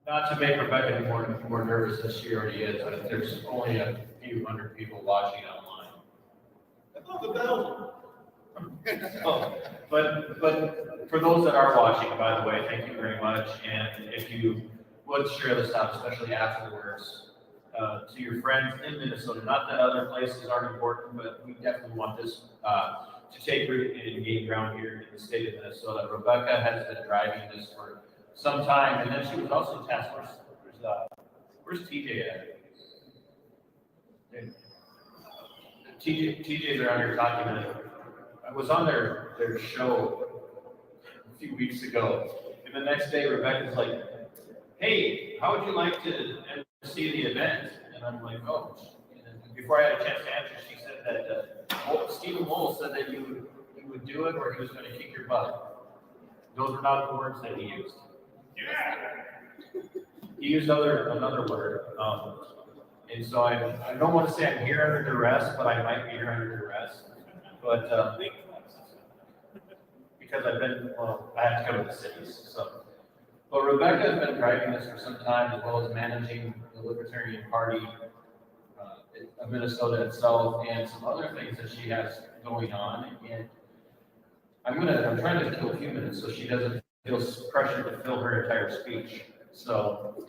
Not to make Rebecca any more nervous than she already is, but there's only a few hundred people watching online. Oh, the bell. Oh, but for those that are watching, by the way, thank you very much. And if you would share this out, especially afterwards, to your friends in Minnesota. Not that other places aren't important, but we definitely want this to take root and gain ground here in the state of Minnesota. Rebecca has been driving this for some time, and then she was also tasked. Where's TJ at? TJ's around here talking to them. I was on their show a few weeks ago, and the next day Rebecca's like, "Hey, how would you like to see the event?" And I'm like, "Oh." And before I had a chance to answer, she said that Stephen Wool said that you would do it, or he was going to kick your butt. Those are not the words that he used. Yeah. He used another word. And so I don't want to say I'm here under duress, but I might be here under duress. But because I have to go to the cities. So, but Rebecca has been driving this for some time, as well as managing the Libertarian Party of Minnesota itself, and some other things that she has going on. And I'm trying to kill a few minutes so she doesn't feel pressure to fill her entire speech. So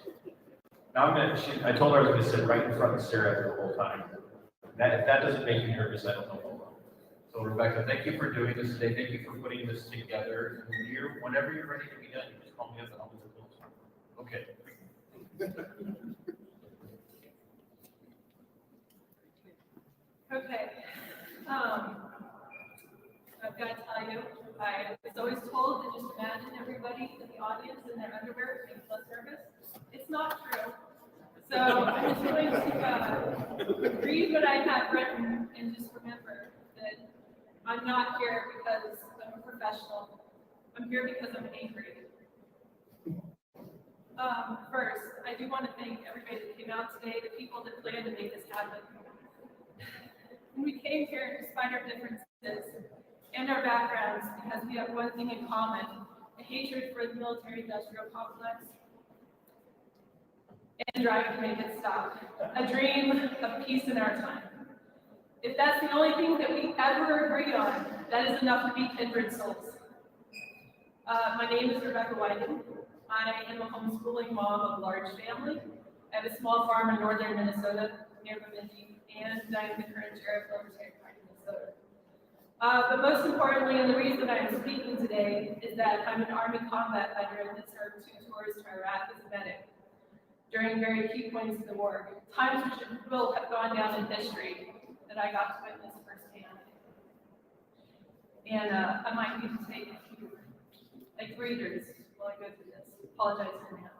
now I told her I was going to sit right in front and stare at her the whole time. If that doesn't make you nervous, I don't know. So Rebecca, thank you for doing this today. Thank you for putting this together. Whenever you're ready to be done, you just call me up and I'll do it. Okay. Okay. I've got to tell you, I was always told to just imagine everybody in the audience in their underwear being less nervous. It's not true. So I'm just going to read what I have written and just remember that I'm not here because I'm a professional. I'm here because I'm angry. First, I do want to thank everybody that came out today, the people that planned to make this happen. And we came here despite our differences and our backgrounds because we have one thing in common, a hatred for the military-industrial complex and drive to make it stop, a dream of peace in our time. If that's the only thing that we ever agree on, that is enough to be kindred souls. My name is Rebecca Wyden. I am a homeschooling mom of a large family. I have a small farm in northern Minnesota near Bemidji, and I'm the current chair of Libertarian Party Minnesota. But most importantly, and the reason I'm speaking today, is that I'm an Army combat veteran that served 2 tours to Iraq as a medic during very key points of the war, times which will have gone down in history that I got to witness firsthand. And I might need to take a few breathers while I go through this. Apologize in advance.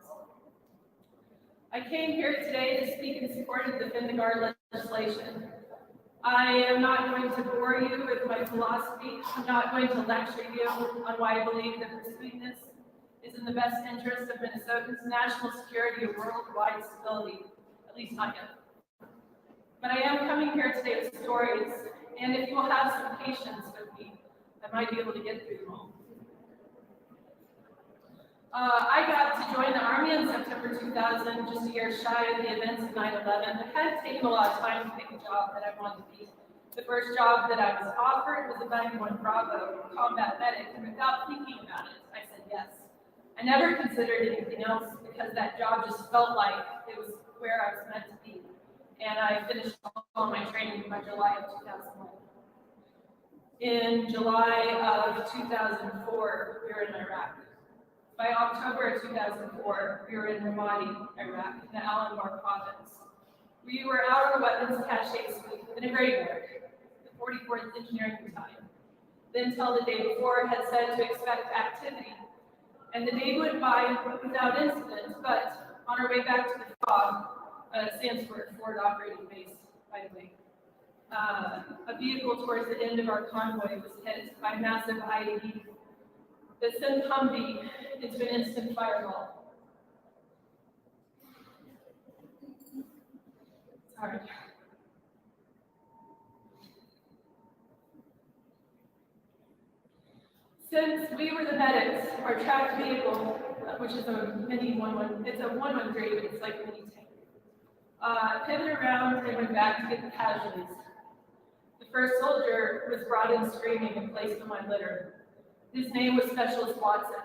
I came here today to speak in support of the defend the guard legislation. I am not going to bore you with my philosophy. I'm not going to lecture you on why I believe that pursuing this is in the best interest of Minnesotans' national security and worldwide stability, at least not yet. But I am coming here today with stories, and if you will have some patience with me, I might be able to get through them all. I got to join the Army in September 2000, just a year shy of the events of 9/11. It had taken a lot of time to pick a job that I wanted to be. The first job that I was offered was a 91 Bravo combat medic, and without thinking about it, I said yes. I never considered anything else because that job just felt like it was where I was meant to be. And I finished all my training by July of 2001. In July of 2004, we were in Iraq. By October of 2004, we were in Ramadi, Iraq, in the Al-Anbar province. We were out on a weapons cache sweep in a graveyard, the 44th Engineering Battalion. The intel the day before had said to expect activity, and the day went by without incident, but on our way back to the FOB, stands for Forward Operating Base, by the way, a vehicle towards the end of our convoy was hit by a massive IED that sent Humvee into an instant fireball. Sorry. Since we were the medics, our tracked vehicle which is a mini 1-1, it's a 113, but it's like a mini tank. Pivoted around and went back to get the casualties. The first soldier was brought in screaming and placed on my litter. His name was Specialist Watson.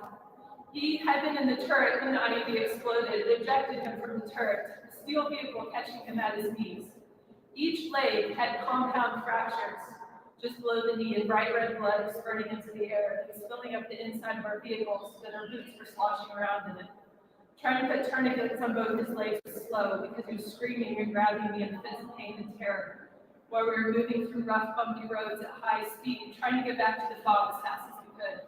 He had been in the turret when the IED exploded. It ejected him from the turret, the steel vehicle catching him at his knees. Each leg had compound fractures just below the knee, and bright red blood was spurting into the air. It was filling up the inside of our vehicles, so that our boots were sloshing around in it. Trying to put tourniquets on both his legs was slow because he was screaming and grabbing me in fits of pain and terror, while we were moving through rough, bumpy roads at high speed, trying to get back to the fog as fast as we could.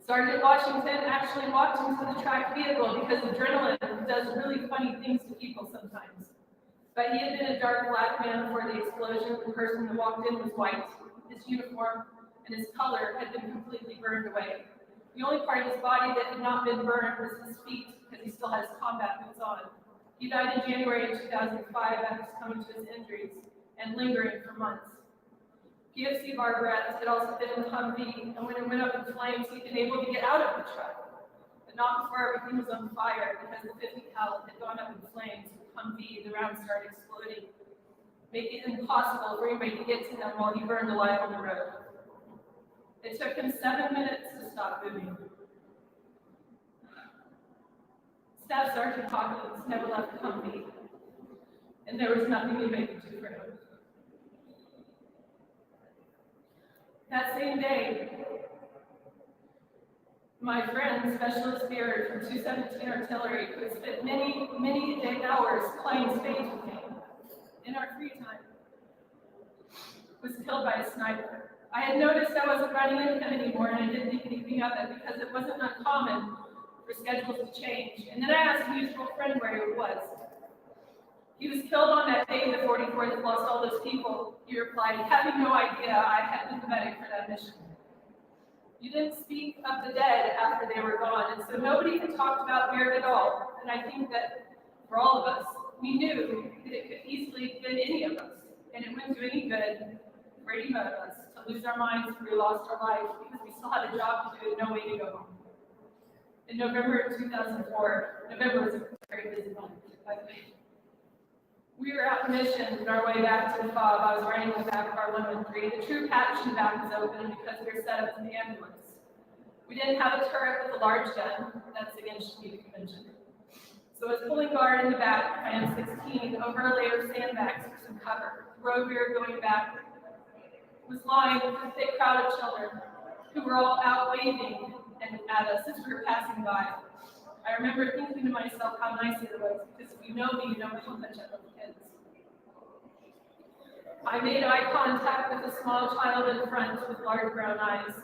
Sergeant Washington actually walked into the tracked vehicle because adrenaline does really funny things to people sometimes. But he had been a dark black man before the explosion. The person that walked in was white. His uniform and his color had been completely burned away. The only part of his body that had not been burned was his feet, because he still has combat boots on. He died in January of 2005 after succumbing to his injuries and lingering for months. PFC Barbarets had also been in the Humvee, and when it went up in flames, he'd been able to get out of the truck, but not before everything was on fire, because the 50 cal had gone up in flames with Humvee. The rounds started exploding, making it impossible for anybody to get to them while he burned alive on the road. It took him 7 minutes to stop moving. Staff Sergeant Hawkins never left the Humvee, and there was nothing anybody could do for him. That same day, my friend, Specialist Beard from 217 Artillery, who had spent many hours playing spades with me in our free time, was killed by a sniper. I had noticed I wasn't running into him anymore, and I didn't think anything of it because it wasn't uncommon for schedules to change. And then I asked a mutual friend where he was. He was killed on that day, the 44th, lost all those people. He replied, having no idea I had been the medic for that mission. You didn't speak of the dead after they were gone, and so nobody had talked about Beard at all. And I think that for all of us, we knew that it could easily have been any of us, and it wouldn't do any good for any of us to lose our minds if we lost our life, because we still had a job to do and no way to go home. In November of 2004, November was a very busy month, by the way. We were out on mission on our way back to the FOB. I was riding in the back of our 113. The troop hatch in the back was open because we were set up in the ambulance. We didn't have a turret with a large gun. That's against Geneva Convention. So I was pulling guard in the back, my M16, over a layer of sandbags for some cover. The road we were going back was lined with a thick crowd of children who were all out waving and at us as we were passing by. I remember thinking to myself how nice it was, because if you know me, you know how much I love kids. I made eye contact with a small child in front with large brown eyes,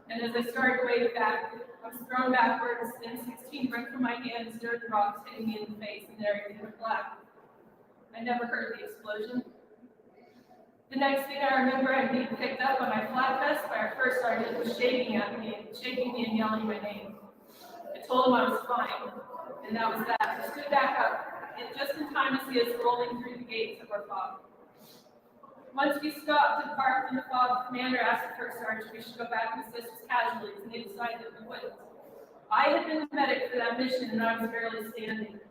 and as I started to wave back, I was thrown backwards, and M16 broke from my hands, dirt and rocks hitting me in the face, and everything went black. I never heard the explosion. The next thing I remember, I being picked up on my flat vest by our first sergeant, who was shaking me and yelling my name. I told him I was fine, and that was that. I stood back up, and just in time to see us rolling through the gates of our FOB. Once we stopped and parked in the FOB, the commander asked the first sergeant if we should go back and assist with casualties, and they decided that we wouldn't. I had been the medic for that mission, and I was barely standing.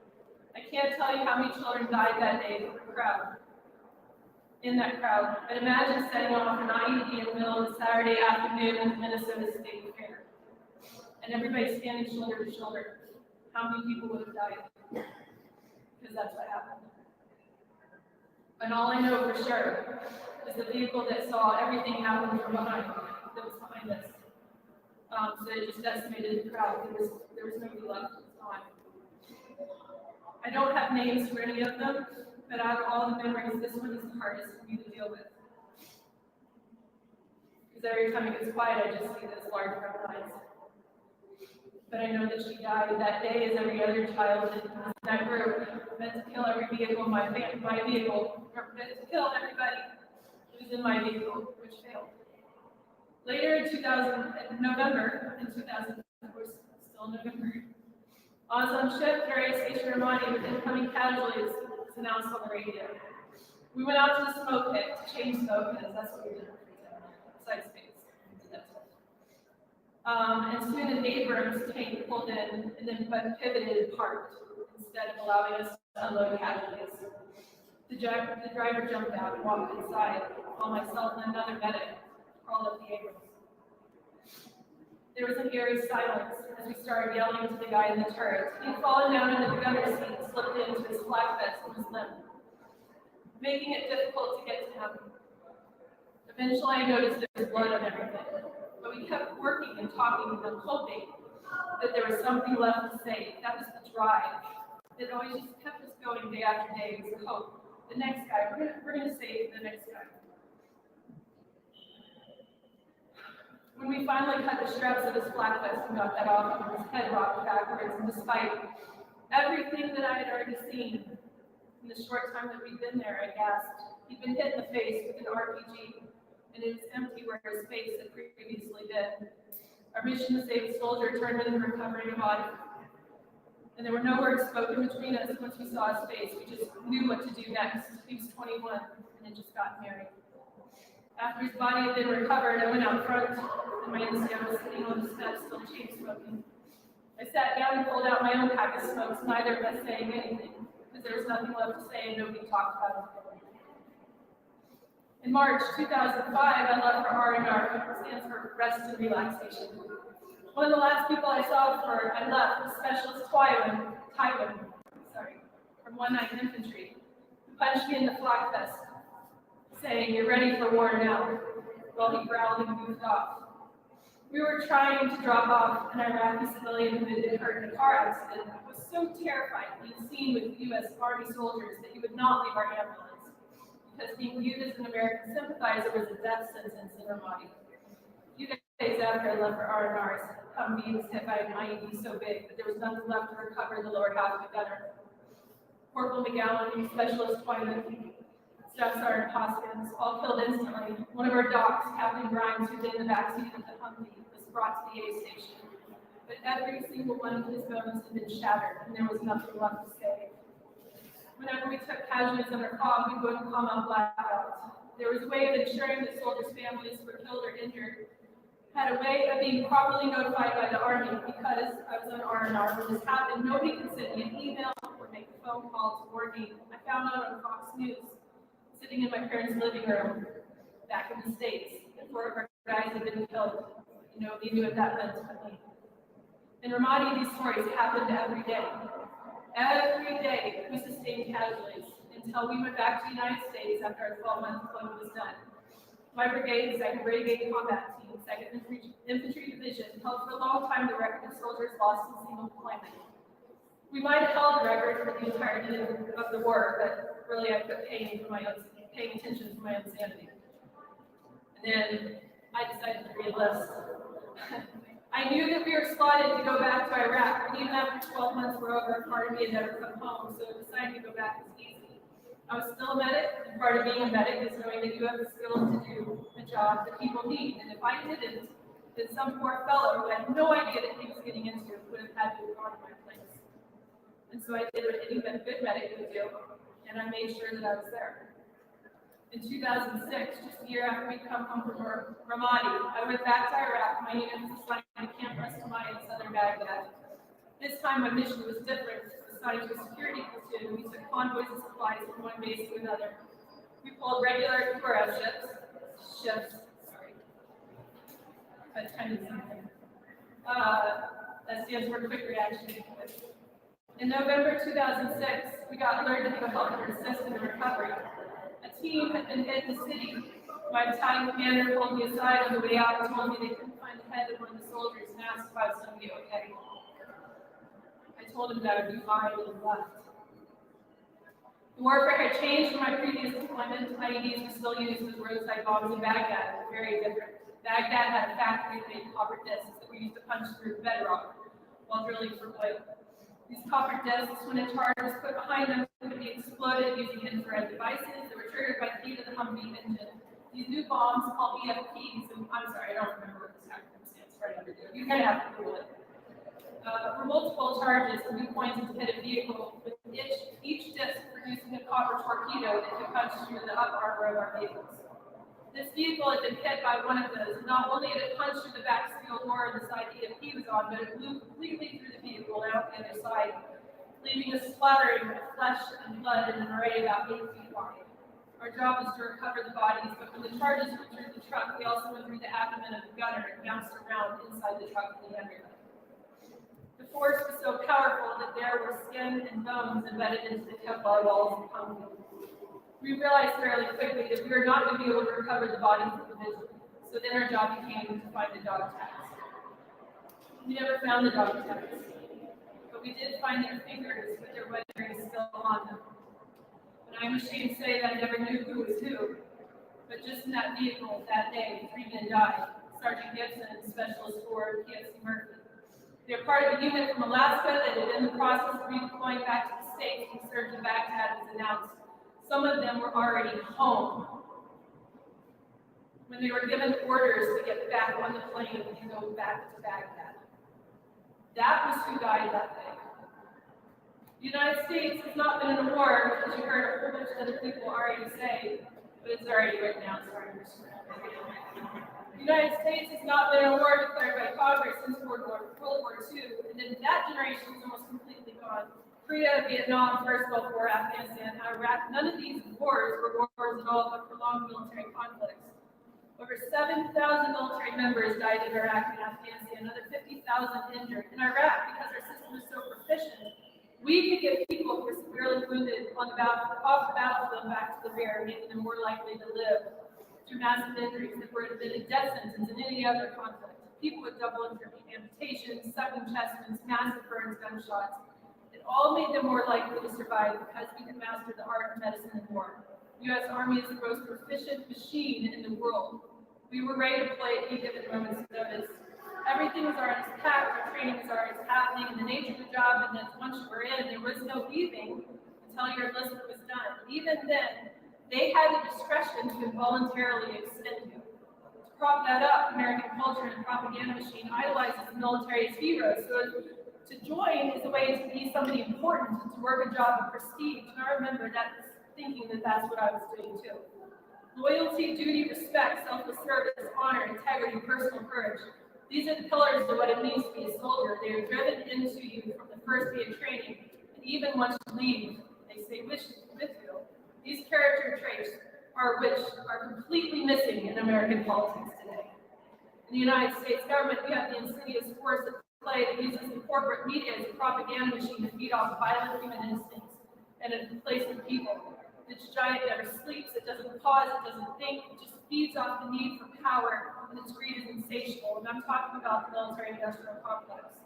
I can't tell you how many children died that day from the crowd. In that crowd, but imagine setting off an IED in the middle of a Saturday afternoon in the Minnesota State Fair, and everybody standing shoulder to shoulder. How many people would have died? Because that's what happened. And all I know for sure is the vehicle that saw everything happen from behind, that was behind us. So it just decimated the crowd. There was nobody left. It was gone. I don't have names for any of them, but out of all the memories, this one is the hardest for me to deal with. Because every time it gets quiet, I just see those large brown eyes. But I know that she died that day as every other child in that group, meant to kill every vehicle in my vehicle, or meant to kill everybody who was in my vehicle, which failed. Later in November, we're still in November, I was on ship, Area Station Romani, with incoming casualties was announced on the radio. We went out to the smoke pit to change smoke pits. That's what we did besides space. And soon an Abrams tank pulled in and then pivoted and parked instead of allowing us to unload casualties. The driver jumped out and walked inside, while myself and another medic crawled up the Abrams. There was an eerie silence as we started yelling to the guy in the turret. He'd fallen down into the gunner seat and slipped into his flak vest and was limp, making it difficult to get to him. Eventually, I noticed there was blood on everything, but we kept working and talking and hoping that there was something left to say. That was the drive. It always just kept us going day after day. It was hope. The next guy, we're gonna save the next guy. When we finally cut the straps of his flak vest and got that off him, his head rocked backwards, and despite everything that I had already seen in the short time that we'd been there, I gasped. He'd been hit in the face with an RPG, and it was empty where his face had previously been. Our mission to save the soldier turned into recovering a body. And there were no words spoken between us once we saw his face. We just knew what to do next. He was 21 and had just gotten married. After his body had been recovered, I went out front, and my NCO was sitting on the steps, still chain smoking. I sat down and pulled out my own pack of smokes, neither of us saying anything, because there was nothing left to say and nobody talked about it. In March 2005, I left for R&R, which stands for Rest and Relaxation. One of the last people I saw before I left was Specialist Tywin, from 19th Infantry, who punched me in the flak vest, saying, "You're ready for war now," while he growled and moved off. We were trying to drop off an Iraqi civilian who had been hurt in a car accident. I was so terrified being seen with U.S. Army soldiers that he would not leave our ambulance, because being viewed as an American sympathizer was a death sentence in Ramadi. A few days after I left for R&R, Humvee was hit by an IED so big that there was nothing left to recover the lower half of the gunner. Corporal McGowan, Specialist Twyman, Staff Sergeant Hoskins, all killed instantly. One of our docs, Captain Grimes, who was in the backseat of the Humvee, was brought to the aid station. But every single one of his bones had been shattered, and there was nothing left to save. Whenever we took casualties under fog, we'd go to combat blackout. There was a way of ensuring that soldiers' families were killed or injured, had a way of being properly notified by the Army. Because I was on R&R when this happened, nobody could send me an email or make a phone call to coordinate. I found out on Fox News, sitting in my parents' living room back in the States, that 4 of our guys had been killed. Nobody knew what that meant to me. In Ramadi, these stories happened every day. Every day, we sustained casualties until we went back to the United States after our 12-month deployment was done. My brigade, 2nd Brigade Combat Team, 2nd Infantry Division, held for a long time the record of soldiers lost in single deployment. We might have held the record for the entirety of the war, but really I quit paying attention to my own sanity. And then I decided to re-enlist. I knew that we were slotted to go back to Iraq, and even after 12 months were over, part of me had never come home, so deciding to go back was easy. I was still a medic, and part of being a medic is knowing that you have the skills to do a job that people need, and if I didn't, then some poor fellow who had no idea that he was getting into would have had to go on my place. And so I did what any good medic would do, and I made sure that I was there. In 2006, just a year after we'd come home from Ramadi, I went back to Iraq. My unit was assigned to Camp Restamai in southern Baghdad. This time, my mission was different. Assigned to a security platoon, we took convoys of supplies from one base to another. We pulled regular QRF ships. That's kind of something. That stands for Quick Reaction Unit. In November 2006, we got alerted to a helicopter assist in the recovery. A team had been hit in the city. My battalion commander pulled me aside on the way out and told me they couldn't find the head of one of the soldiers and asked if I was going to be okay. I told him that I would be fine and left. The warfare had changed from my previous deployment. IEDs were still used as roadside bombs in Baghdad, but very different. Baghdad had a factory that made copper discs that were used to punch through bedrock while drilling for wood. These copper discs, when a charge was put behind them, could be exploded using infrared devices that were triggered by the heat of the Humvee engine. These new bombs, called EFPs, and I'm sorry, I don't remember what this acronym stands for. You kind of have to Google it. For multiple charges can be pointed to hit a vehicle, with each disc producing a copper torpedo that could punch through the upper armor of our vehicles. This vehicle had been hit by one of those. Not only had it punched through the back steel door on the side the EMP was on, but it blew completely through the vehicle and out the other side, leaving a splattering of flesh and blood in an array about 8 feet wide. Our job was to recover the bodies, but when the charges went through the truck, we also went through the abdomen of the gunner and bounced around inside the truck in the underground. The force was so powerful that there were skin and bones embedded into the Kevlar walls and concrete. We realized fairly quickly that we were not going to be able to recover the bodies individually, so then our job became to find the dog tags. We never found the dog tags, but we did find their fingers with their weathering still on them. And I'm ashamed to say that I never knew who was who, but just in that vehicle that day, 3 men died. Sergeant Gibson and Specialist 4 PFC Murphy. They're part of a unit from Alaska that is in the process of redeploying back to the States when surge in Baghdad was announced. Some of them were already home when they were given orders to get back on the plane and go back to Baghdad. That was who died that day. The United States has not been in a war, as you heard a whole bunch of other people already say, but it's already written down, sorry. The United States has not been in a war declared by Congress since World War II, and then that generation is almost completely gone. Korea, Vietnam, First Gulf War, Afghanistan, Iraq, none of these wars were wars at all, but prolonged military conflicts. Over 7,000 military members died in Iraq and Afghanistan, another 50,000 injured. In Iraq, because our system is so proficient, we could get people who were severely wounded off the battlefield back to the rear, making them more likely to live through massive injuries that would have been a death sentence in any other conflict. People with double amputations, sucking chest wounds, massive burns, gunshots. It all made them more likely to survive because we could master the art of medicine and war. The U.S. Army is the most proficient machine in the world. We were ready to play at any given moment's notice. Everything was already packed, our training was already happening, and the nature of the job, and then once you were in, there was no leaving until your enlistment was done. Even then, they had the discretion to involuntarily extend you. To prop that up, American culture and propaganda machine idolizes the military as heroes. So to join is a way to be somebody important, to work a job of prestige. And I remember that thinking that that's what I was doing too. Loyalty, duty, respect, selfless service, honor, integrity, personal courage. These are the pillars of what it means to be a soldier. They are driven into you from the first day of training, and even once you leave, they stay with you. These character traits are completely missing in American politics today. In the United States government, we have the insidious force at play that uses the corporate media as a propaganda machine to feed off violent human instincts and a complacent people. This giant never sleeps, it doesn't pause, it doesn't think, it just feeds off the need for power, and its greed is insatiable. And I'm talking about the military-industrial complex.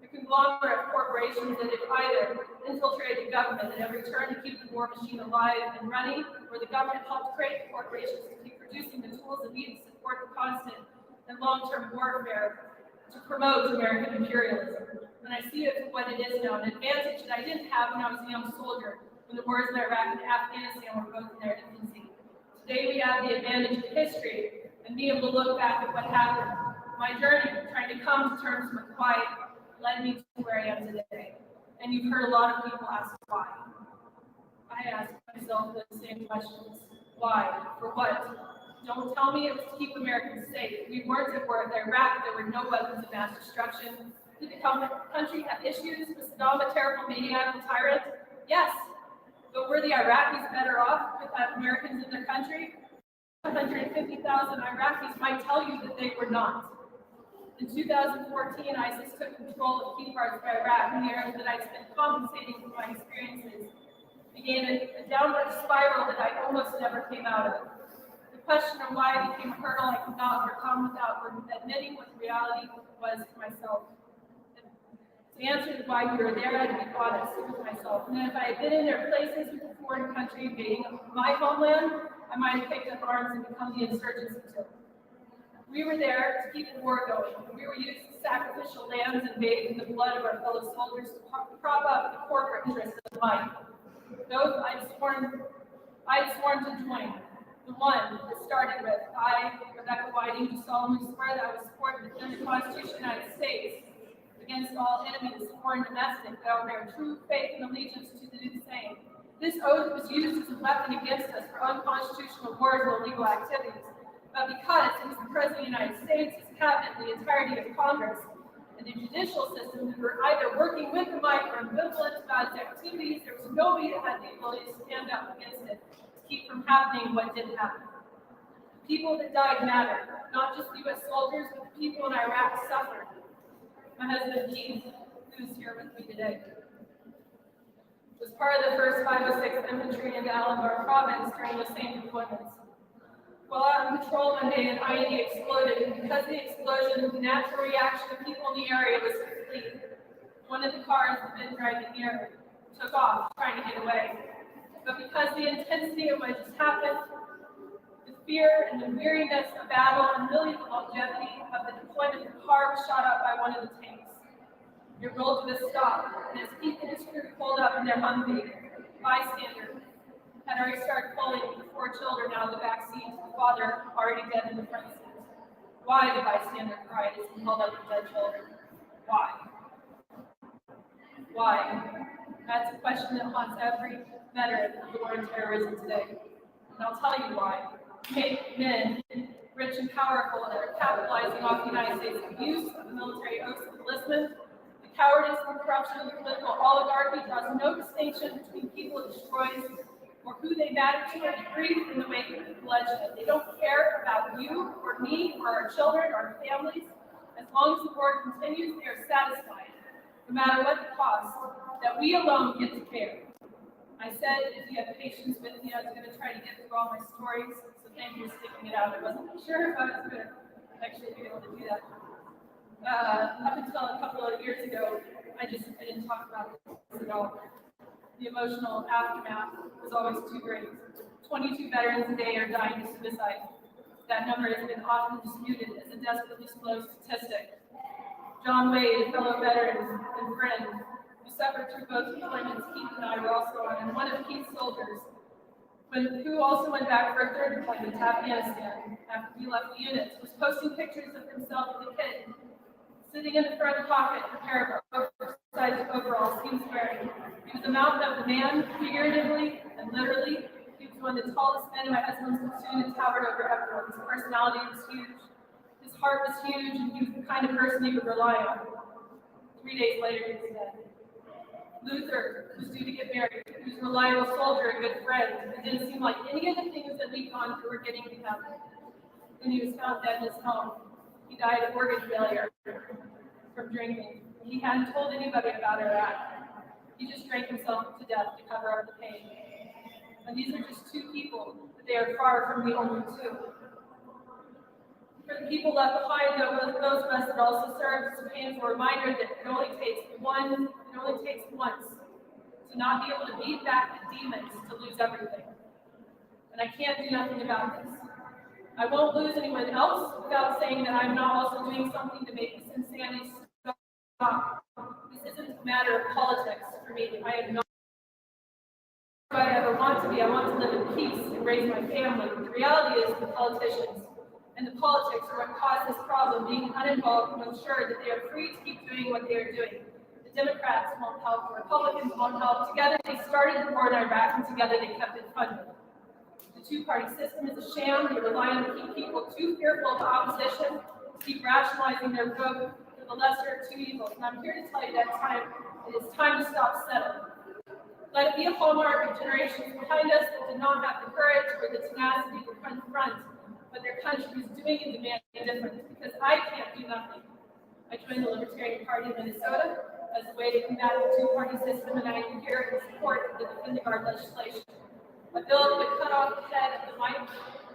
The conglomerate of corporations that have either infiltrated the government at every turn to keep the war machine alive and running, or the government helped create the corporations to keep producing the tools it needs to support the constant and long-term warfare to promote American imperialism. And I see it for what it is now, an advantage that I didn't have when I was a young soldier, when the wars in Iraq and Afghanistan were both in their infancy. Today we have the advantage of history and being able to look back at what happened. My journey, trying to come to terms with why, led me to where I am today. And you've heard a lot of people ask why. I ask myself those same questions. Why? For what? Don't tell me it was to keep Americans safe. We weren't at war in Iraq. There were no weapons of mass destruction. Did the country have issues? Was Saddam a terrible maniacal tyrant? Yes. But were the Iraqis better off without Americans in their country? 150,000 Iraqis might tell you that they were not. In 2014, ISIS took control of key parts of Iraq, and the areas that I'd spent compensating for my experiences began a downward spiral that I almost never came out of. The question of why I became a hurdle I could not overcome without admitting what reality was to myself. The answer to why we were there, I had to be honest with myself. And then if I had been in their places with a foreign country invading my homeland, I might have picked up arms and become the insurgents too. We were there to keep the war going. We were used as sacrificial lambs and bathed in the blood of our fellow soldiers to prop up the corporate interests of mine. Those I'd sworn to join. The one that started with, I, Rebecca Whiting, do solemnly swear that I will support and defend the Constitution of the United States against all enemies, foreign and domestic, that I will bear true faith and allegiance to do the same. This oath was used as a weapon against us for unconstitutional wars and illegal activities. but because it was the President of the United States, his cabinet, the entirety of Congress, and the judicial system who were either working with the mic or ambivalent about its activities, there was nobody that had the ability to stand up against it to keep from happening what did happen. The people that died mattered, not just U.S. soldiers, but the people in Iraq suffered. My husband Keith, who's here with me today, was part of the 1st 506th Infantry into Alabama province during the same deployments. While out on patrol one day, an IED exploded, and because of the explosion, the natural reaction of people in the area was to flee. One of the cars that had been driving near took off, trying to get away. But because the intensity of what just happened, the fear and the weariness of battle, and really the longevity of the deployment, the car was shot up by one of the tanks. It rolled to a stop, and as Keith and his crew pulled up in their Humvee, a bystander had already started pulling the 4 children out of the back seat, the father already dead in the front seat. Why, the bystander cried as he held up the dead children. Why? Why? That's a question that haunts every veteran of the war on terrorism today. And I'll tell you why. Make men rich and powerful that are capitalizing off the United States' abuse of the military oaths of enlistment. The cowardice and corruption of the political oligarchy draws no distinction between people it destroys or who they matter to or grief in the wake of the bloodshed. They don't care about you or me or our children or our families. As long as the war continues, they are satisfied, no matter what the cost, that we alone get to care. I said if you have patience with me, I was going to try to get through all my stories, so thank you for sticking it out. I wasn't sure if I was going to actually be able to do that. Up until a couple of years ago, I didn't talk about this at all. The emotional aftermath was always too great. 22 veterans a day are dying of suicide. That number has been often disputed as a desperately slow statistic. John Wade, a fellow veteran and friend, who suffered through both deployments Keith and I were also on, and one of Keith's soldiers, who also went back for a 3rd deployment to Afghanistan after he left the unit, was posting pictures of himself with a kid, sitting in the front pocket of a pair of oversized overalls he was wearing. He was a mountain of a man, figuratively and literally. He was one of the tallest men in my husband's platoon and towered over everyone. His personality was huge. His heart was huge, and he was the kind of person you could rely on. 3 days later, he was dead. Luther was due to get married. He was a reliable soldier, a good friend. It didn't seem like any of the things that we'd gone through were getting to him. When he was found dead in his home, he died of organ failure from drinking. He hadn't told anybody about Iraq. He just drank himself to death to cover up the pain. And these are just 2 people, but they are far from the only 2. For the people left behind, those of us that also served, it's a painful reminder that it only takes once to not be able to beat back the demons to lose everything. And I can't do nothing about this. I won't lose anyone else without saying that I'm not also doing something to make this insanity stop. This isn't a matter of politics for me. I am not who I ever want to be. I want to live in peace and raise my family. The reality is the politicians and the politics are what caused this problem. Being uninvolved will ensure that they are free to keep doing what they are doing. The Democrats won't help. The Republicans won't help. Together they started the war in Iraq, and together they kept it funded. The 2-party system is a sham. They rely on to keep people too fearful of opposition, to keep rationalizing their vote for the lesser of 2 evils. And I'm here to tell you that it is time to stop settling. Let it be a hallmark of generations behind us that did not have the courage or the tenacity to confront what their country is doing and demanding difference. Because I can't do nothing. I joined the Libertarian Party of Minnesota as a way to combat the 2-party system, and I am here in support of the Defend the Guard legislation. A bill that would cut off the head of the mic,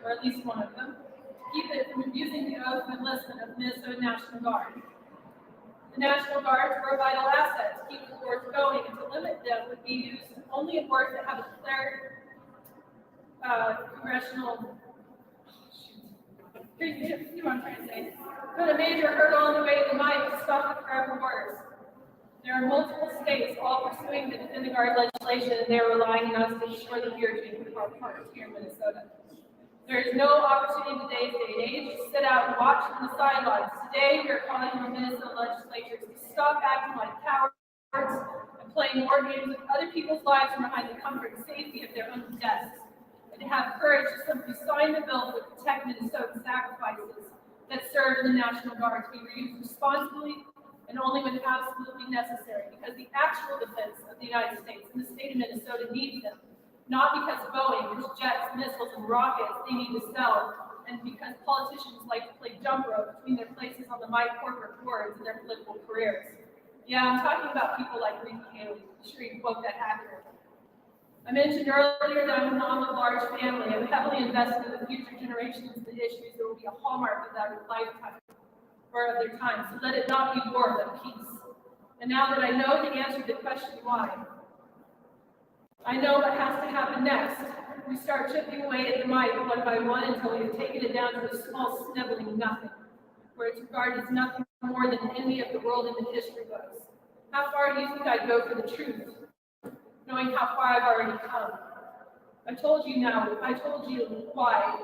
or at least one of them, to keep it from abusing the oath of enlistment of the Minnesota National Guard. The National Guards were a vital asset to keep the wars going, and to limit them would be used only in wars that have a declared congressional. You know what I'm trying to say. Put a major hurdle in the way of the mic to stop the forever wars. There are multiple states all pursuing the Defend the Guard legislation, and they are relying on us to ensure that we are doing our part here in Minnesota. There is no opportunity in today's day and age to sit out and watch from the sidelines. Today, we are calling on the Minnesota legislatures to stop acting like cowards and playing war games with other people's lives from behind the comfort and safety of their own desks. and to have courage to simply sign the bill to protect Minnesotan sacrifices that served in the National Guard to be reused responsibly and only when absolutely necessary, because the actual defense of the United States and the state of Minnesota needs them, not because Boeing has jets, missiles, and rockets they need to sell, and because politicians like to play jump rope between their places on the mighty corporate boards and their political careers. Yeah, I'm talking about people like Ricky Haley. I'm sure you quote that accurately. I mentioned earlier that I'm a mom of a large family. I'm heavily invested in the future generations and the issues that will be a hallmark of their lifetime or of their time. So let it not be war, but peace. And now that I know the answer to the question why, I know what has to happen next. We start chipping away at the might one by one until we've taken it down to a small sniveling nothing, where it's regarded as nothing more than an enemy of the world in the history books. How far do you think I'd go for the truth, knowing how far I've already come? I told you why.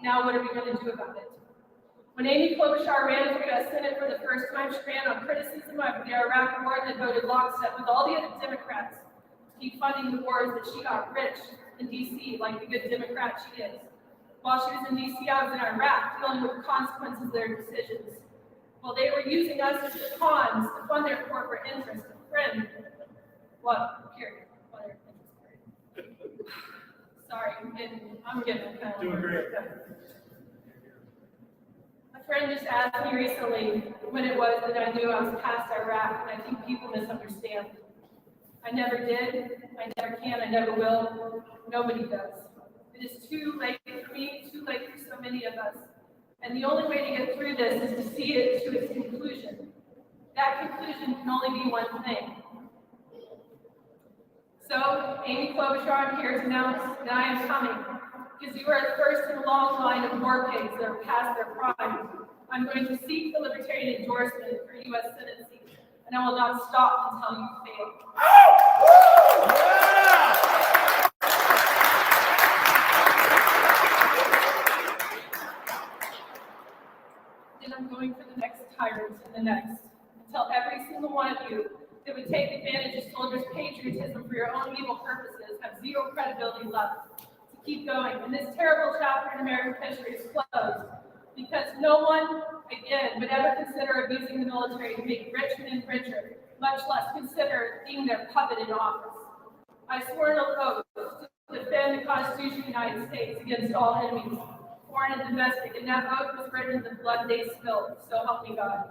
Now what are we going to do about it? When Amy Klobuchar ran for U.S. Senate for the first time, she ran on criticism of the Iraq War that voted lockstep with all the other Democrats to keep funding the wars that she got rich in D.C., like the good Democrat she is. While she was in D.C., I was in Iraq, dealing with the consequences of their decisions. While they were using us as the pawns to fund their corporate interests, a friend, period. Fund their interests, period. Sorry, I'm getting kind of Doing great. A friend just asked me recently when it was that I knew I was past Iraq, and I think people misunderstand. I never did, I never can, I never will. Nobody does. It is too late for me, too late for so many of us. And the only way to get through this is to see it to its conclusion. That conclusion can only be one thing. So, Amy Klobuchar, I'm here to announce that I am coming, because you are the first in a long line of war pigs that are past their prime. I'm going to seek the libertarian endorsement for U.S. Senate seat, and I will not stop until you fail. Then I'm going for the next tyrant and the next, until every single one of you that would take advantage of soldiers' patriotism for your own evil purposes have zero credibility left to keep going. And this terrible chapter in American history is closed because no one, again, would ever consider abusing the military to make rich men richer, much less consider being their puppet in office. I swore an oath to defend the Constitution of the United States against all enemies, foreign and domestic, and that oath was written in the blood they spilled, so help me God.